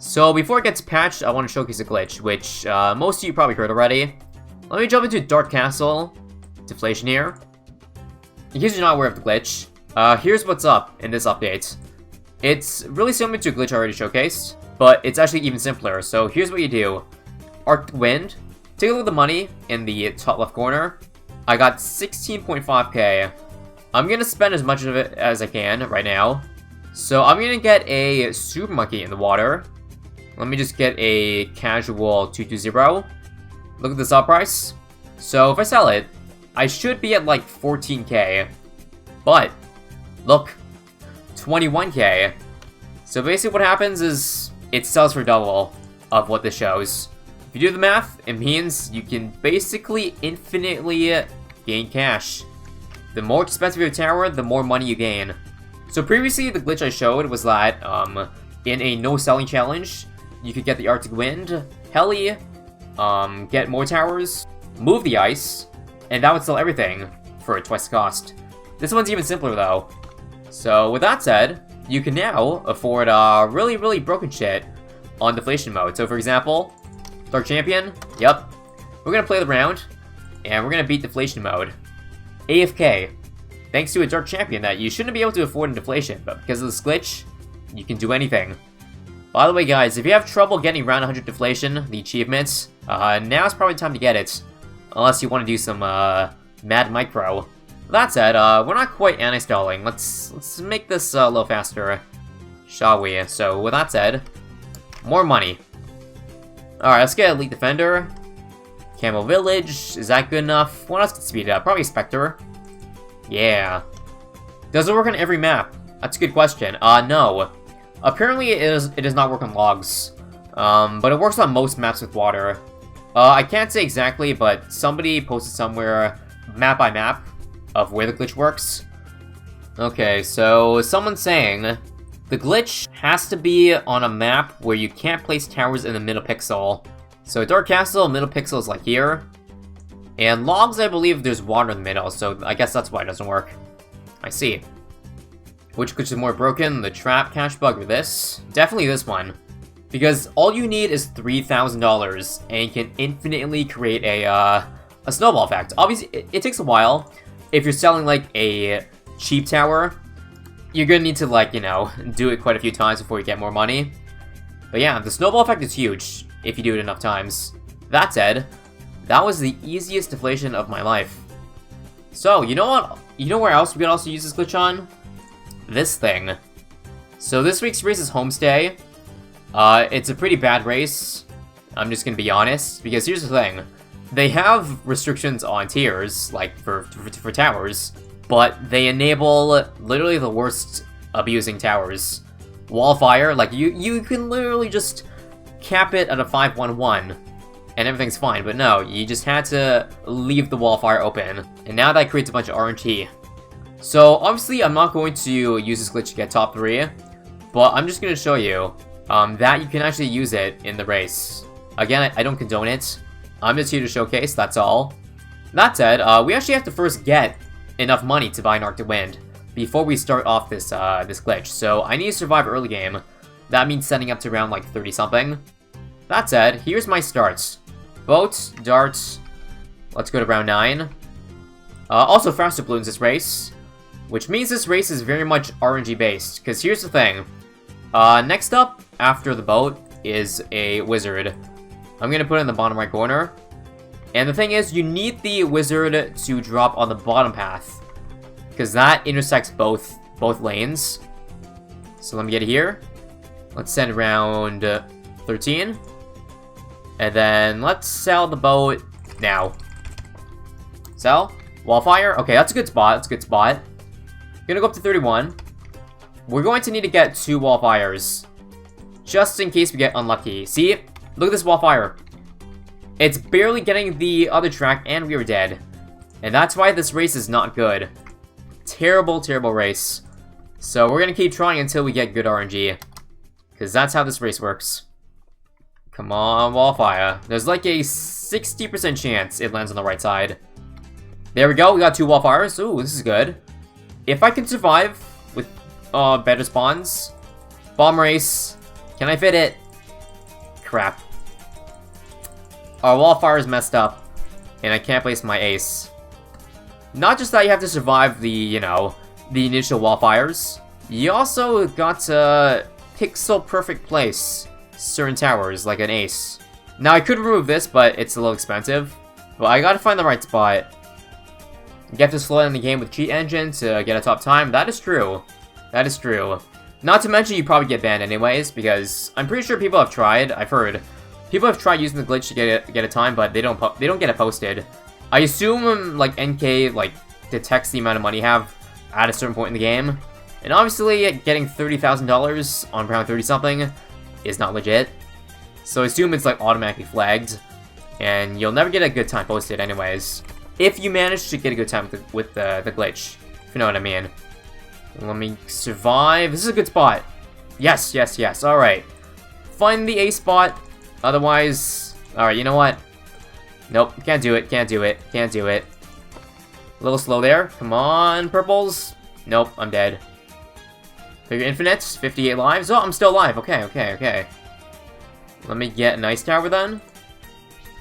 So before it gets patched, I want to showcase a glitch, which most of you probably heard already. Let me jump into Dark Castle, Deflation here. In case you're not aware of the glitch, here's what's up in this update. It's really similar to a glitch I already showcased, but it's actually even simpler. So here's what you do. Arctic Wind, take a look at the money in the top left corner. I got 16.5k. I'm gonna spend as much of it as I can right now. So I'm gonna get a Super Monkey in the water. Let me just get a casual 220. Look at the sell price. So if I sell it, I should be at like 14k. But, look, 21k. So basically what happens is, it sells for double of what this shows. If you do the math, it means you can basically infinitely gain cash. The more expensive your tower, the more money you gain. So previously, the glitch I showed was that, in a no-selling challenge, you could get the Arctic Wind, Heli, get more towers, move the ice, and that would sell everything for twice the cost. This one's even simpler though. So with that said, you can now afford really broken shit on deflation mode. So for example, Dark Champion, yep, we're gonna play the round, and we're gonna beat deflation mode. AFK, thanks to a Dark Champion that you shouldn't be able to afford in deflation, but because of this glitch, you can do anything. By the way guys, if you have trouble getting round 100 deflation, the achievements, now's probably time to get it. Unless you want to do some mad micro. That said, we're not quite anti-stalling. Let's make this a little faster, shall we? So with that said, more money. Alright, let's get Elite Defender. Camo Village, is that good enough? What else can speed it up? Probably Spectre. Yeah. Does it work on every map? That's a good question. No. Apparently it does not work on logs. But it works on most maps with water. I can't say exactly, but somebody posted somewhere, map by map, of where the glitch works. Okay, so someone's saying, the glitch has to be on a map where you can't place towers in the middle pixel. So Dark Castle, middle pixel is like here. And logs, I believe there's water in the middle, so I guess that's why it doesn't work. I see. Which glitch is more broken, the trap cash bug or this? Definitely this one. Because all you need is $3,000, and you can infinitely create a snowball effect. Obviously, it takes a while. If you're selling, like, a cheap tower, you're gonna need to, like, you know, do it quite a few times before you get more money. But yeah, the snowball effect is huge, if you do it enough times. That said, that was the easiest deflation of my life. So, you know what? You know where else we could also use this glitch on? This thing. So this week's race is Homestay. It's a pretty bad race. I'm just gonna be honest, because here's the thing. They have restrictions on tiers, like for towers, but they enable literally the worst abusing towers. Wallfire, like you can literally just cap it at a 511 and everything's fine, but no, you just had to leave the Wallfire open, and now that creates a bunch of RNG. So obviously I'm not going to use this glitch to get top 3, but I'm just going to show you that you can actually use it in the race. Again, I don't condone it. I'm just here to showcase, that's all. That said, we actually have to first get enough money to buy an Arctic Wind before we start off this this glitch. So I need to survive early game. That means setting up to around like 30 something. That said, here's my starts. Boat, darts. Let's go to round 9. Also faster balloons this race, which means this race is very much RNG based. Because here's the thing. Next up, after the boat, is a wizard. I'm gonna put it in the bottom right corner. And the thing is, you need the wizard to drop on the bottom path, because that intersects both lanes. So let me get it here. Let's send around 13. And then let's sell the boat now. Sell. Wallfire. Okay, that's a good spot. That's a good spot. Gonna go up to 31. We're going to need to get 2 Wallfires, just in case we get unlucky. See? Look at this Wallfire. It's barely getting the other track, and we are dead. And that's why this race is not good. Terrible, terrible race. So we're gonna keep trying until we get good RNG, because that's how this race works. Come on, Wallfire. There's like a 60% chance it lands on the right side. There we go, we got 2 Wallfires. Ooh, this is good. If I can survive with better spawns. Bomb race. Can I fit it? crap. Our wall fire is messed up, and I can't place my ace. Not just that you have to survive the, you know, the initial wall fires, you also got to pixel-perfect place certain towers, like an ace. Now, I could remove this, but it's a little expensive. But I gotta find the right spot. You have to slow down the game with cheat engine to get a top time. That is true. That is true. Not to mention you probably get banned anyways, because I'm pretty sure people have tried. I've heard people have tried using the glitch to get a time, but they don't get it posted. I assume like NK like detects the amount of money you have at a certain point in the game, and obviously getting $30,000 on round 30 something is not legit. So I assume it's like automatically flagged, and you'll never get a good time posted anyways. If you manage to get a good time with the glitch, if you know what I mean. Let me survive. This is a good spot. Yes, yes, yes. Alright. Find the A spot. Otherwise... Alright, you know what? Nope. Can't do it. Can't do it. Can't do it. A little slow there. Come on, purples. Nope, I'm dead. Figure infinite. 58 lives. Oh, I'm still alive. Okay, okay, okay. Let me get an ice tower then.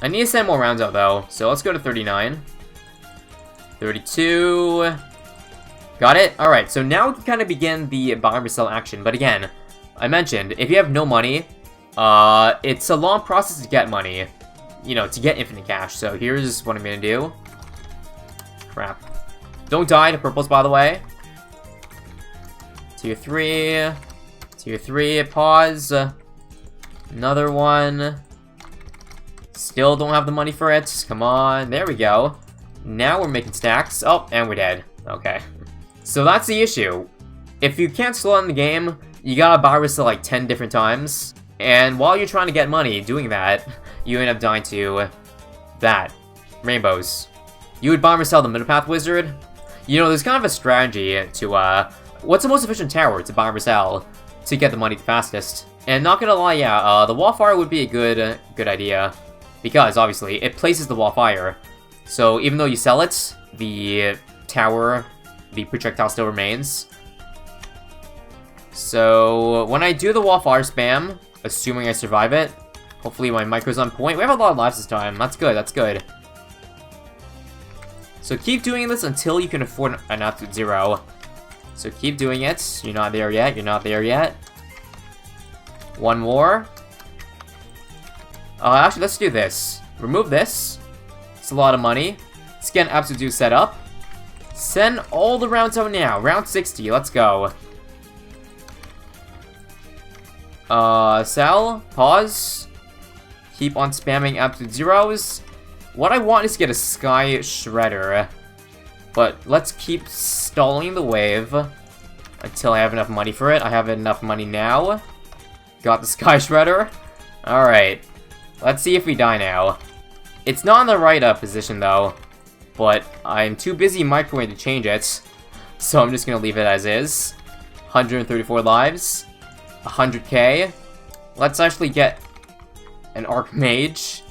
I need to send more rounds out though. So let's go to 39. 32... Got it? Alright, so now we can kind of begin the buy and sell action. But again, I mentioned, if you have no money, it's a long process to get money. You know, to get infinite cash. So here's what I'm gonna do. Crap. Don't die to purples, by the way. Tier 3. Tier 3, pause. Another one. Still don't have the money for it. Come on, there we go. Now we're making stacks. Oh, and we're dead. Okay. So that's the issue. If you can't slow down the game, you gotta buy resell like 10 different times. And while you're trying to get money doing that, you end up dying to that. Rainbows. You would buy resell the middle path wizard. You know, there's kind of a strategy to, what's the most efficient tower to buy resell to get the money the fastest. And not gonna lie, yeah, the wall fire would be a good idea. Because, obviously, it places the wall fire. So, even though you sell it, the tower... the projectile still remains. So, when I do the wall fire spam, assuming I survive it, hopefully my micro's on point. We have a lot of lives this time. That's good, that's good. So keep doing this until you can afford an absolute zero. So keep doing it. You're not there yet, you're not there yet. One more. Actually, let's do this. Remove this. It's a lot of money. Let's get an absolute set up. Send all the rounds out now. Round 60, let's go. Sell. Pause. Keep on spamming absolute zeros. What I want is to get a Sky Shredder. But let's keep stalling the wave until I have enough money for it. I have enough money now. Got the Sky Shredder. Alright. Let's see if we die now. It's not in the right position though. But I'm too busy microwaving to change it. So I'm just gonna leave it as is. 134 lives. 100k. Let's actually get an Archmage.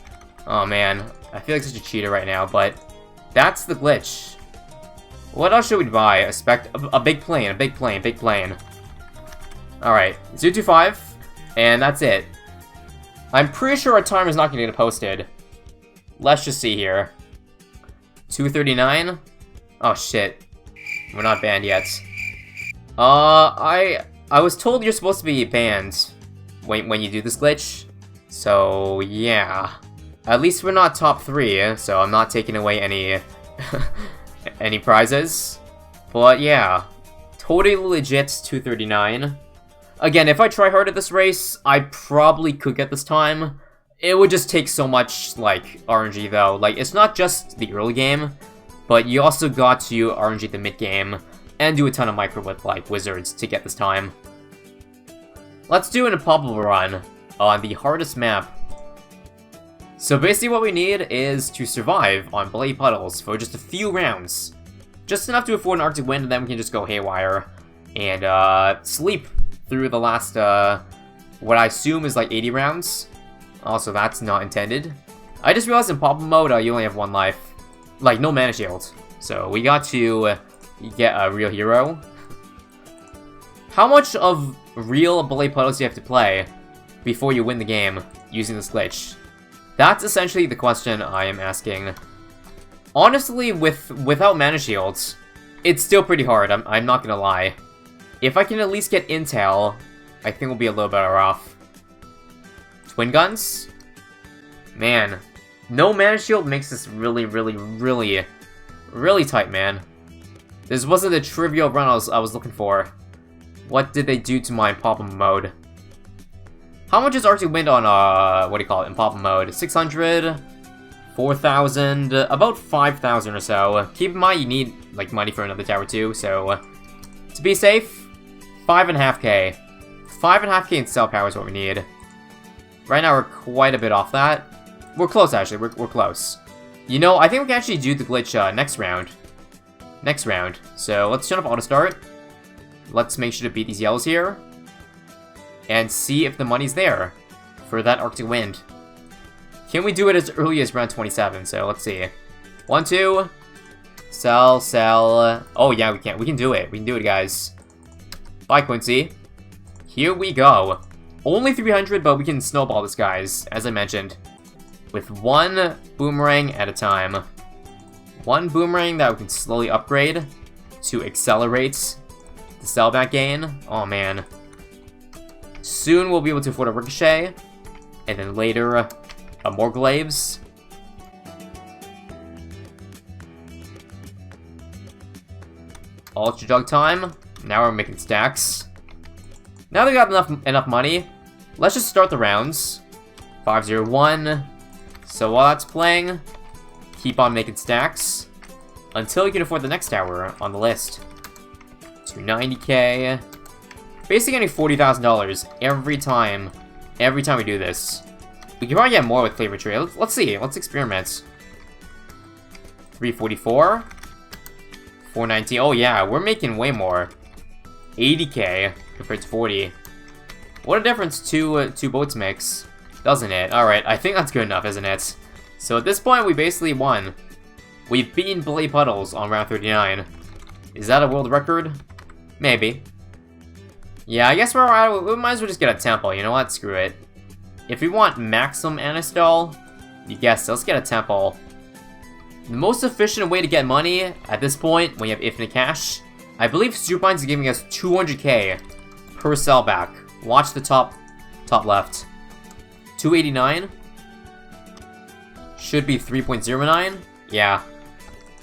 Oh man, I feel like such a cheater right now, but that's the glitch. What else should we buy? A big plane, a big plane, big plane. Alright, 025, and that's it. I'm pretty sure our timer's not gonna get posted. Let's just see here. 239? Oh shit. We're not banned yet. I was told you're supposed to be banned when you do this glitch. So, yeah. At least we're not top 3, so I'm not taking away any any prizes. But yeah. Totally legit 239. Again, if I try hard at this race, I probably could get this time. It would just take so much, like, RNG, though. Like, it's not just the early game, but you also got to RNG the mid-game, and do a ton of micro with, like, wizards to get this time. Let's do an improbable run on the hardest map. So basically what we need is to survive on bloody puddles for just a few rounds. Just enough to afford an Arctic Wind, and then we can just go haywire. And, sleep through the last, what I assume is, like, 80 rounds. Also, that's not intended. I just realized in pop-up mode, you only have 1 life. Like, no mana shield. So, we got to get a real hero. How much of real bully puddles do you have to play before you win the game using this glitch? That's essentially the question I am asking. Honestly, without mana shields, it's still pretty hard, I'm not gonna lie. If I can at least get intel, I think we'll be a little better off. Twin guns? Man, no mana shield makes this really tight, man. This wasn't the trivial run I was looking for. What did they do to my Papa mode? How much is Arctic Wind on, what do you call it, in Papa mode? 600? 4,000? About 5,000 or so. Keep in mind you need, like, money for another tower too, so... to be safe, 5.5k. 5.5k in cell power is what we need. Right now we're quite a bit off that. We're close, actually. We're close. You know, I think we can actually do the glitch next round. Next round. So let's turn off auto start. Let's make sure to beat these yellows here. And see if the money's there for that Arctic Wind. Can we do it as early as round 27? So let's see. 1, 2. Sell, sell. Oh yeah, we can. We can do it. We can do it, guys. Bye, Quincy. Here we go. Only 300, but we can snowball this, guys, as I mentioned. With one boomerang at a time. One boomerang that we can slowly upgrade to accelerate the sellback gain. Oh, man. Soon we'll be able to afford a ricochet. And then later, more glaives. Ultra jug time. Now we're making stacks. Now they got enough money, let's just start the rounds. 501. So while that's playing, keep on making stacks until you can afford the next tower on the list. 290k. Basically getting $40,000 every time we do this. We can probably get more with Flavor Tree. Let's see. Let's experiment. 344. 419. Oh yeah, we're making way more. 80k compared to 40. What a difference two boats makes, doesn't it? Alright, I think that's good enough, isn't it? So at this point, we basically won. We've beaten Blade Puddles on round 39. Is that a world record? Maybe. Yeah, I guess we might as well just get a temple. You know what? Screw it. If we want maximum Anastal, you guessed it, let's get a temple. The most efficient way to get money at this point, when you have infinite cash, I believe Supermines is giving us 200k per sellback. Watch the top left. 289 should be 3.09. Yeah,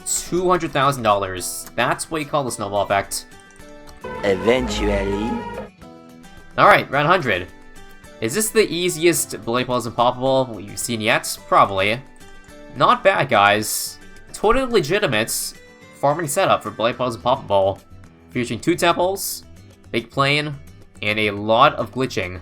$200,000. That's what you call the snowball effect. Eventually. All right, round 100. Is this the easiest Blade Puzzles and Poppable you've seen yet? Probably. Not bad, guys. Totally legitimate farming setup for Blade Puzzles and Poppable, featuring 2 temples, big plane, and a lot of glitching.